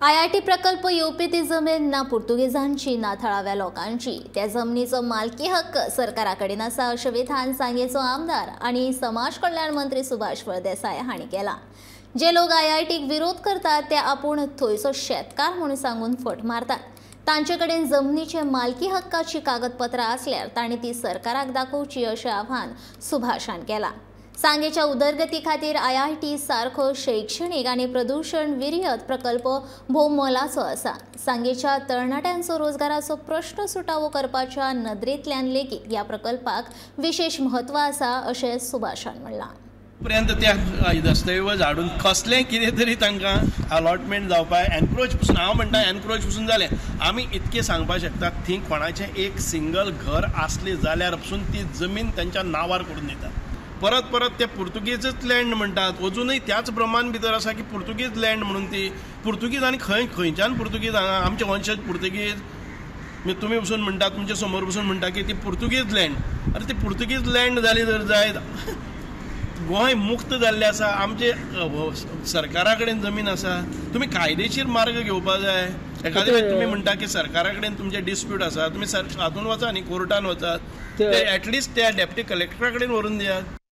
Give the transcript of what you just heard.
IIT प्रकल्प येवपी ती जमीन ना पुर्तुगेजांची ना थळाव्या लोकांची। त्या जमनीचो मालकी हक्क सरकारा कडेन आसा अशें विधान सांगेचो आमदार आनी समाज कल्याण मंत्री सुभाष फळदेसाय हांणी केला। जे लोक आयआयटीक विरोध करतात ते आपूण थंयचो शेतकार म्हणून सांगून फट मारतात। तांचे कडेन जमनीचे मालकी हक्काची कागदपत्रां आसल्यार तांणी ती सरकाराक दाखोवची अशें आव्हान सुभाषान केलां। सांगेच्या उदरगती खातीर आयआयटी सारको शैक्षणिक आनी प्रदूषण विरयत प्रकल्प भोव मोलाचो आसा। सांगेच्या तरणाट्यांचो रोजगाराचो प्रश्न सुटावो करपाच्या नदरेंतल्यान लेगीत ह्या प्रकल्पाक विशेष म्हत्व आसा अशें सुभाषान म्हणलां। पर्यंत त्या दस्तऐवज हाडून कसलें कितें तरी तांकां अलॉटमेंट जावपाक एनक्रोच पसून हांव म्हणटा एनक्रोच पसून जालें। आमी इतकें सांगपाक शकतात थंय कोणाचें एक सिंगल घर आसलें जाल्यार पसून ती जमीन तांच्या नांवार करून दितात। परत परत ते पुर्तुगेजच लँड म्हणटात। अजूनय त्याच प्रमाण भितर आसा की पुर्तुगेज लँड म्हणून ती पुर्तुगीज आनी खंयच्यान पुर्तुगीज हांगा आमचे वंशज पुर्तुगीज तुमी पसून म्हणटात तुमचे समोर पसून म्हणटा की ती पुर्तुगेज लँड। अरे ती पुर्तुगेज लँड जाली जर जायत गोंय मुक्त जाल्लें आसा, आमचे सरकारा कडेन जमीन आसा, तुमी कायदेशीर मार्ग घेवपाक जाय। एखादे वेळी तुम्ही म्हणटा की सरकारा कडेन तुमचे डिस्प्यूट आसा, तुमी हातून वचा न्ही कोर्टान वचात, ते एटलिस्ट त्या डेप्टी कलेक्टरा कडेन व्हरून दियात।